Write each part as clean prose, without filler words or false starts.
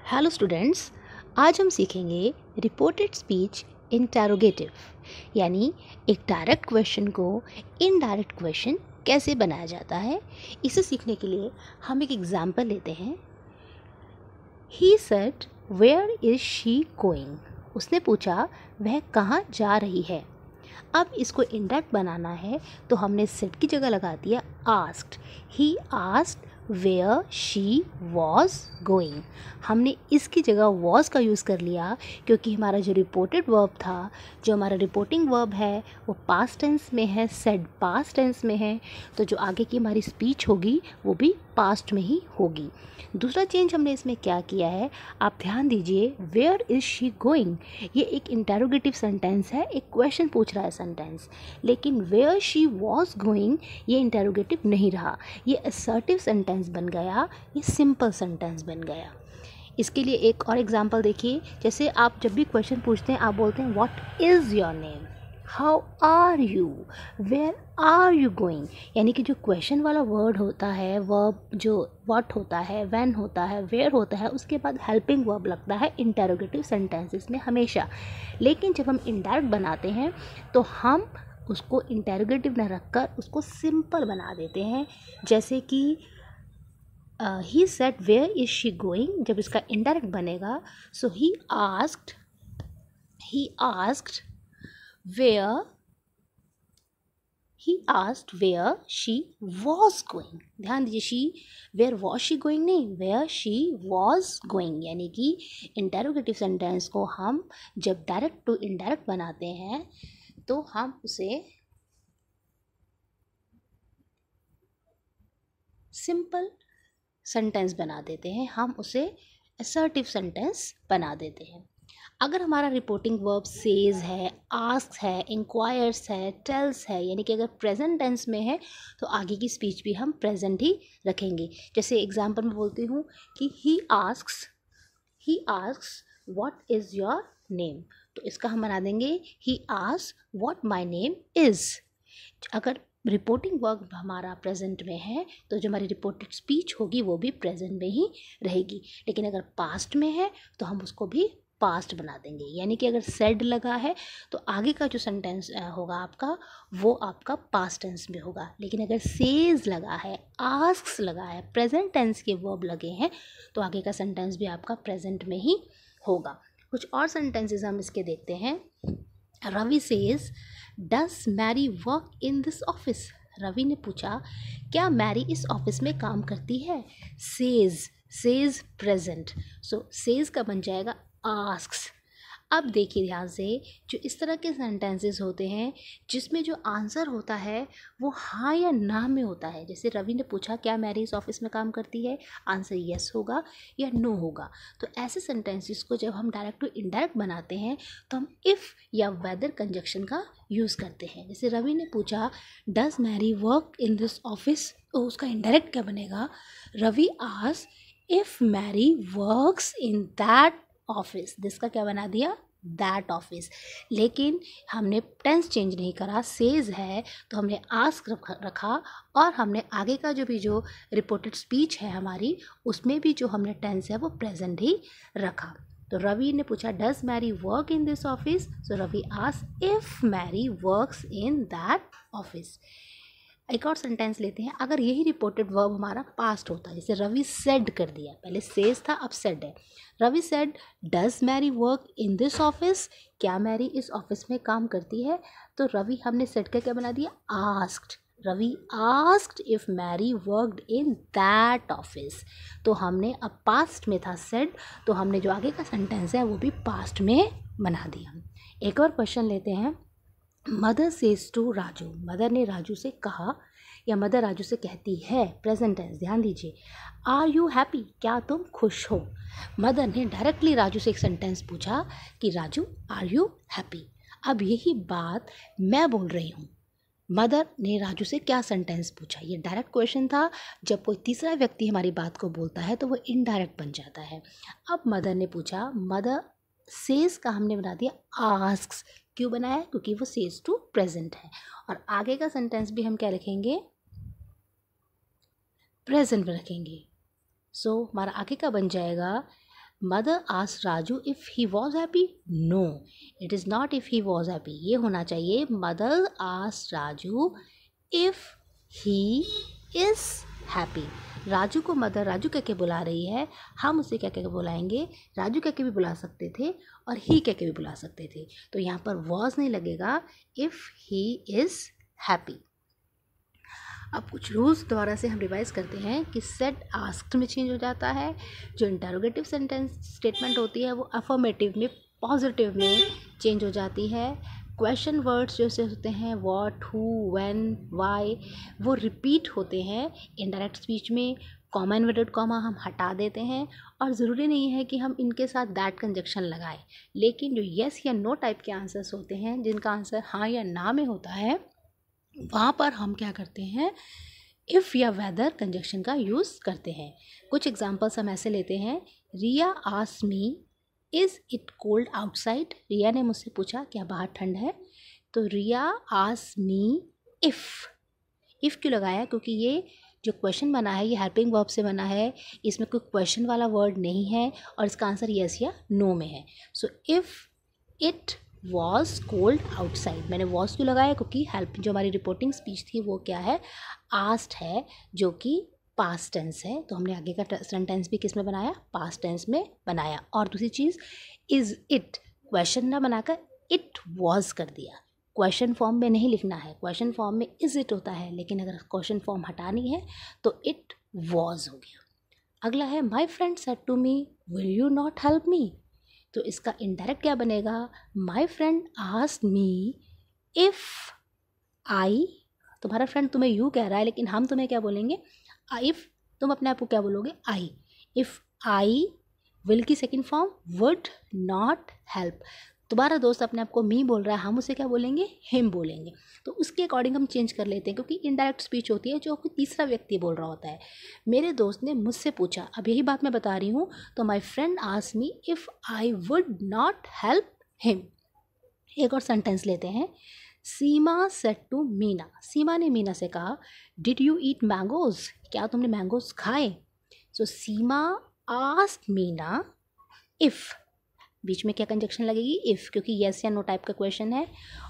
Hello students, आज हम सीखेंगे रिपोर्टेड स्पीच इंटरोगेटिव, यानी एक डायरेक्ट क्वेश्चन को इनडायरेक्ट क्वेश्चन कैसे बनाया जाता है। इसे सीखने के लिए हम एक एग्जाम्पल लेते हैं। He said where is she going. उसने पूछा वह कहाँ जा रही है। अब इसको इंडायरेक्ट बनाना है तो हमने सेड की जगह लगा दिया asked. He asked where she was going. हमने इसकी जगह वॉज का यूज़ कर लिया क्योंकि हमारा जो रिपोर्टेड वर्ब था, जो हमारा रिपोर्टिंग वर्ब है वो पास्ट टेंस में है, सेड पास्ट टेंस में है, तो जो आगे की हमारी स्पीच होगी वो भी पास्ट में ही होगी। दूसरा चेंज हमने इसमें क्या किया है, आप ध्यान दीजिए। वेयर इज़ शी गोइंग, ये एक इंटरोगेटिव सेंटेंस है, एक क्वेश्चन पूछ रहा है सेंटेंस, लेकिन वेयर शी वॉज गोइंग ये इंटरोगेटिव नहीं रहा, ये असर्टिव सेंटेंस बन गया, ये सिंपल सेंटेंस बन गया। इसके लिए एक और एग्जांपल देखिए। जैसे आप जब भी क्वेश्चन पूछते हैं आप बोलते हैं what is your name, how are you, where are you going, यानी कि जो क्वेश्चन वाला वर्ड होता है, वर्ब जो व्हाट होता है, व्हेन होता है, वेयर होता है, उसके बाद हेल्पिंग वर्ब लगता है इंटरोगेटिव सेंटेंसेस में हमेशा। लेकिन जब हम इनडायरेक्ट बनाते हैं तो हम उसको इंटरोगेटिव न रखकर उसको सिंपल बना देते हैं। जैसे कि he said where is she going, जब इसका इनडायरेक्ट बनेगा so he asked where she was going। ध्यान दीजिए, where was she going नहीं, where she was going, यानी कि इंटरोगेटिव सेंटेंस को हम जब डायरेक्ट टू इनडायरेक्ट बनाते हैं तो हम उसे सिंपल सेंटेंस बना देते हैं, हम उसे असर्टिव सेंटेंस बना देते हैं। अगर हमारा रिपोर्टिंग वर्ब सेज है, आस्क्स है, इंक्वायर्स है, टेल्स है, यानी कि अगर प्रेजेंट टेंस में है तो आगे की स्पीच भी हम प्रेजेंट ही रखेंगे। जैसे एग्जांपल में बोलती हूँ कि ही asks what is your name, तो इसका हम बना देंगे ही asks what my name is. अगर रिपोर्टिंग वर्ब हमारा प्रेजेंट में है तो जो हमारी रिपोर्टेड स्पीच होगी वो भी प्रेजेंट में ही रहेगी, लेकिन अगर पास्ट में है तो हम उसको भी पास्ट बना देंगे। यानी कि अगर सेड लगा है तो आगे का जो सेंटेंस होगा आपका वो आपका पास्ट टेंस में होगा, लेकिन अगर सेज लगा है, आस्क्स लगा है, प्रेजेंट टेंस के वर्ब लगे हैं तो आगे का सेंटेंस भी आपका प्रेजेंट में ही होगा। कुछ और सेंटेंसेस हम इसके देखते हैं। Ravi says does Mary work in this office. Ravi ने पूछा क्या मैरी इस ऑफिस में काम करती है। सेज प्रेजेंट, सो सेज का बन जाएगा आस्क्स। अब देखिए ध्यान से, जो इस तरह के सेंटेंसेस होते हैं जिसमें जो आंसर होता है वो हाँ या ना में होता है। जैसे रवि ने पूछा क्या मैरी इस ऑफिस में काम करती है, आंसर यस होगा या नो होगा। तो ऐसे सेंटेंसेस को जब हम डायरेक्ट टू इनडायरेक्ट बनाते हैं तो हम इफ़ या वेदर कंजक्शन का यूज़ करते हैं। जैसे रवि ने पूछा does Mary work in this office, तो उसका इनडायरेक्ट क्या बनेगा, Ravi asked if Mary works in that office. This का क्या बना दिया, दैट ऑफिस। लेकिन हमने टेंस चेंज नहीं करा, सेज है तो हमने आस्क रखा और हमने आगे का जो भी जो रिपोर्टेड स्पीच है हमारी उसमें भी जो हमने टेंस है वो प्रेजेंट ही रखा। तो रवि ने पूछा does Mary work in this office, so Ravi asked if Mary works in that office. एक और सेंटेंस लेते हैं। अगर यही रिपोर्टेड वर्ब हमारा पास्ट होता, जैसे रवि सेड कर दिया, पहले सेज था अब सेड है। Ravi said does Mary work in this office, क्या मैरी इस ऑफिस में काम करती है, तो रवि हमने सेड का क्या बना दिया, asked. Ravi asked if Mary worked in that office, तो हमने अब पास्ट में था सेड, तो हमने जो आगे का सेंटेंस है वो भी पास्ट में बना दिया। एक और क्वेश्चन लेते हैं। Mother says to Raju, mother ने राजू से कहा या मदर राजू से कहती है, प्रेजेंट टेंस ध्यान दीजिए। आर यू हैप्पी, क्या तुम खुश हो। मदर ने डायरेक्टली राजू से एक सेंटेंस पूछा कि राजू आर यू हैप्पी। अब यही बात मैं बोल रही हूँ, मदर ने राजू से क्या सेंटेंस पूछा, ये डायरेक्ट क्वेश्चन था। जब कोई तीसरा व्यक्ति हमारी बात को बोलता है तो वो इनडायरेक्ट बन जाता है। अब मदर ने पूछा, मदर सेज का हमने बना दिया आस्क्स। क्यों बनाया, क्योंकि वो सेज टू प्रेजेंट है। और आगे का सेंटेंस भी हम क्या रखेंगे, प्रेजेंट में रखेंगे। सो हमारा आगे का बन जाएगा mother asked Raju if he was happy, no it is not if he was happy, ये होना चाहिए mother asked Raju if he is happy. Raju को मदर राजू कह के बुला रही है, हम उसे क्या कह के बुलाएंगे, राजू कह के भी बुला सकते थे और ही कह के भी बुला सकते थे, तो यहाँ पर वॉज नहीं लगेगा, इफ़ ही इज़ हैप्पी। अब कुछ रूल्स दोबारा से हम रिवाइज करते हैं कि सेड आस्क्ड में चेंज हो जाता है, जो इंटरोगेटिव सेंटेंस स्टेटमेंट होती है वो अफर्मेटिव में पॉजिटिव में चेंज हो जाती है। क्वेश्चन वर्ड्स जैसे होते हैं व्हाट, हु, व्हेन, व्हाई, वो रिपीट होते हैं इनडायरेक्ट स्पीच में। कॉमा इन्वर्टेड कॉमा हम हटा देते हैं और ज़रूरी नहीं है कि हम इनके साथ दैट कंजक्शन लगाएं, लेकिन जो येस या नो टाइप के आंसर्स होते हैं जिनका आंसर हाँ या ना में होता है, वहाँ पर हम क्या करते हैं, इफ़ या वेदर कंजक्शन का यूज़ करते हैं। कुछ एग्जांपल्स हम ऐसे लेते हैं, Riya asked me is it cold outside, Riya ने मुझसे पूछा क्या बाहर ठंड है, तो रिया आस्क्ड मी इफ़ क्यों लगाया, क्योंकि ये जो क्वेश्चन बना है ये हेल्पिंग वर्ब से बना है, इसमें कोई क्वेश्चन वाला वर्ड नहीं है और इसका आंसर यस या नो में है। So if it was cold outside, मैंने वॉज क्यों लगाया, क्योंकि हेल्प जो हमारी रिपोर्टिंग स्पीच थी वो क्या है, आस्क्ड है, जो कि पास्ट टेंस है, तो हमने आगे का सेंटेंस भी किस में बनाया, पास्ट टेंस में बनाया। और दूसरी चीज़, इज़ इट क्वेश्चन ना बनाकर इट वॉज कर दिया, क्वेश्चन फॉर्म में नहीं लिखना है, क्वेश्चन फॉर्म में इज़ इट होता है, लेकिन अगर क्वेश्चन फॉर्म हटानी है तो इट वॉज हो गया। अगला है my friend said to me will you not help me, तो इसका इनडायरेक्ट क्या बनेगा, my friend asked me if I, तुम्हारा फ्रेंड तुम्हें यू कह रहा है लेकिन हम तुम्हें क्या बोलेंगे, इफ़, तुम अपने आप को क्या बोलोगे, आई, इफ़ आई विल की second form would not help, तुम्हारा दोस्त अपने आप को मी बोल रहा है, हम उसे क्या बोलेंगे, हिम बोलेंगे, तो उसके अकॉर्डिंग हम चेंज कर लेते हैं, क्योंकि इनडायरेक्ट स्पीच होती है जो कोई तीसरा व्यक्ति बोल रहा होता है। मेरे दोस्त ने मुझसे पूछा, अब यही बात मैं बता रही हूँ, तो माई friend asked me if I would not help him. एक और सेंटेंस लेते हैं, सीमा सेड टू मीना, सीमा ने मीना से कहा डिड यू ईट मैंगोज, क्या तुमने मैंगोज खाए, सो सीमा आस्क्ड मीना इफ़, बीच में क्या कंजक्शन लगेगी, इफ़, क्योंकि येस या नो टाइप का क्वेश्चन है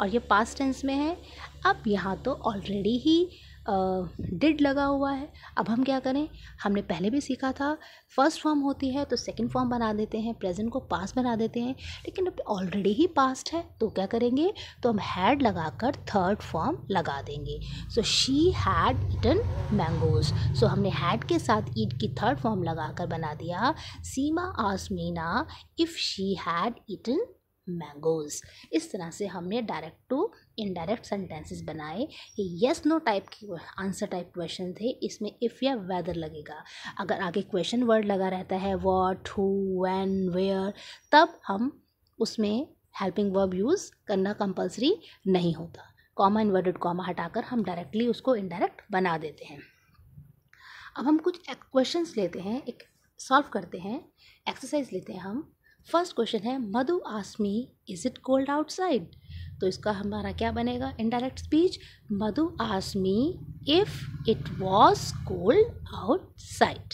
और ये पास्ट टेंस में है। अब यहाँ तो ऑलरेडी ही डिड लगा हुआ है, अब हम क्या करें, हमने पहले भी सीखा था फर्स्ट फॉर्म होती है तो सेकंड फॉर्म बना देते हैं, प्रेजेंट को पास्ट बना देते हैं, लेकिन अब ऑलरेडी ही पास्ट है तो क्या करेंगे, तो हम हैड लगाकर थर्ड फॉर्म लगा देंगे। So she had eaten mangoes, so हमने हैड के साथ ईट की थर्ड फॉर्म लगाकर बना दिया, Seema asked Meena if she had eaten mangoes. इस तरह से हमने डायरेक्ट टू इनडायरेक्ट सेंटेंसेस बनाए। ये येस नो टाइप की आंसर टाइप क्वेश्चन थे, इसमें इफ़ या वेदर लगेगा। अगर आगे क्वेश्चन वर्ड लगा रहता है व्हाट, हु, व्हेन, वेयर, तब हम उसमें हेल्पिंग वर्ब यूज़ करना कंपल्सरी नहीं होता। कॉमा इन्वर्टेड कॉमा हटाकर हम डायरेक्टली उसको इनडायरेक्ट बना देते हैं। अब हम कुछ क्वेश्चंस लेते हैं, एक सॉल्व करते हैं, एक्सरसाइज लेते हैं हम। फर्स्ट क्वेश्चन है Madhu asked me is it cold outside, तो इसका हमारा क्या बनेगा indirect speech, Madhu asked me if it was cold outside.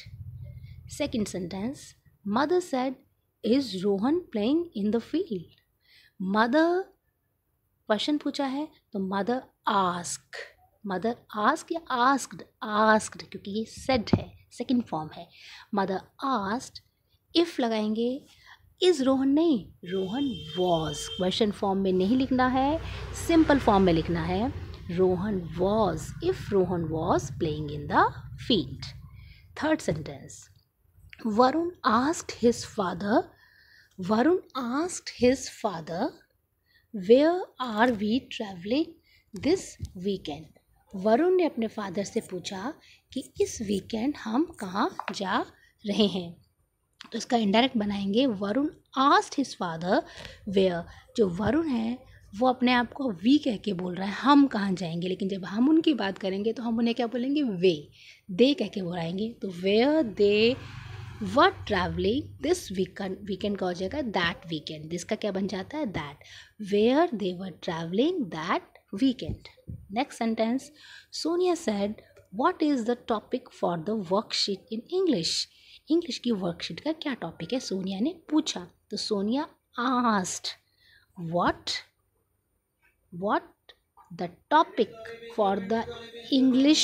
Second sentence, mother said is Rohan playing in the field, mother question पूछा है तो मदर आस्क या आस्क्ड क्योंकि ये सेड है, सेकेंड फॉर्म है, मदर आस्क्ड, इफ़ लगाएंगे, इज़ रोहन नहीं, रोहन वॉज, क्वेश्चन फॉर्म में नहीं लिखना है, सिंपल फॉर्म में लिखना है, Rohan was, if Rohan was playing in the field. Third sentence, Varun asked his father where are we travelling this weekend, Varun ने अपने फादर से पूछा कि इस वीकेंड हम कहाँ जा रहे हैं, तो इसका इनडायरेक्ट बनाएंगे, Varun asked his father where, जो वरुण है वो अपने आप को वी कह के बोल रहा है हम कहाँ जाएंगे, लेकिन जब हम उनकी बात करेंगे तो हम उन्हें क्या बोलेंगे, वे, दे कह के बुलाएंगे, तो where they were travelling this weekend का हो जाएगा दैट वीकेंड, जिसका क्या बन जाता है that, where they were travelling that weekend. Next sentence, Sonia said what is the topic for the worksheet in English, English की वर्कशीट का क्या टॉपिक है, सोनिया ने पूछा। तो Sonia asked what the topic for the English.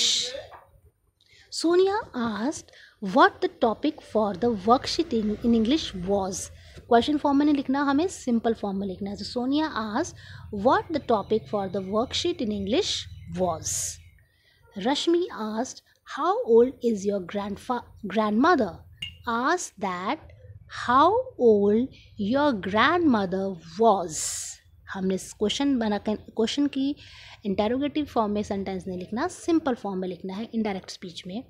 Sonia asked what the topic for the worksheet in English was. Question form में नहीं लिखना, हमें सिंपल फॉर्म में लिखना है। तो Sonia asked what the topic for the worksheet in English was. Rashmi asked how old is your grandmother? Ask that how old your grandmother was. हमने question की इंटेरोगेटिव फॉर्म में सेंटेंस नहीं लिखना, सिंपल फॉर्म में लिखना है, इनडायरेक्ट स्पीच में।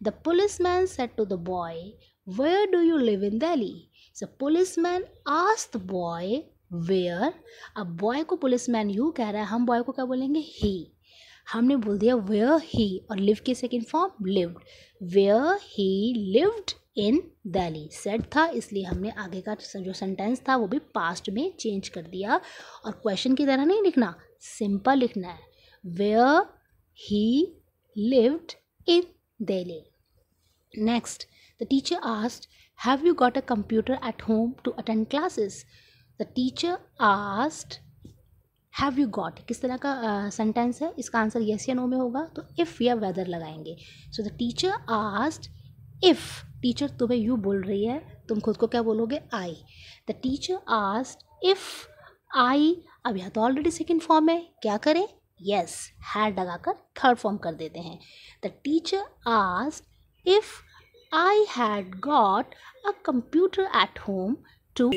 The policeman said to the boy where do you live in Delhi. So policeman asked the boy where. अब बॉय को पुलिसमैन यू कह रहा है, हम बॉय को क्या बोलेंगे, ही। हमने बोल दिया वेयर ही, और लिव की second form lived. Where he lived in Delhi. Said था, इसलिए हमने आगे का जो सेंटेंस था वो भी पास्ट में चेंज कर दिया, और क्वेश्चन की तरह नहीं लिखना, सिंपल लिखना है, where he lived in Delhi. Next, the teacher asked have you got a computer at home to attend classes. The teacher asked have you got किस तरह का सेंटेंस है, इसका आंसर येस या नो में होगा, तो इफ़ या वेदर लगाएंगे। So the teacher asked if, teacher तुम्हें यू बोल रही है, तुम खुद को क्या बोलोगे, I. The teacher asked if I, अब यहाँ तो ऑलरेडी सेकेंड फॉर्म है, क्या करें, येस, हैड लगाकर थर्ड फॉर्म कर देते हैं। The teacher asked if I had got a computer at home too.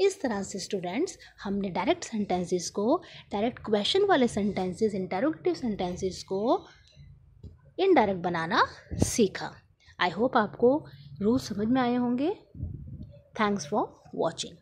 इस तरह से स्टूडेंट्स हमने डायरेक्ट सेंटेंसेस को, डायरेक्ट क्वेश्चन वाले सेंटेंसेस, इंटरोगेटिव सेंटेंसेस को इनडायरेक्ट बनाना सीखा। आई होप आपको रूल समझ में आए होंगे। Thanks for watching.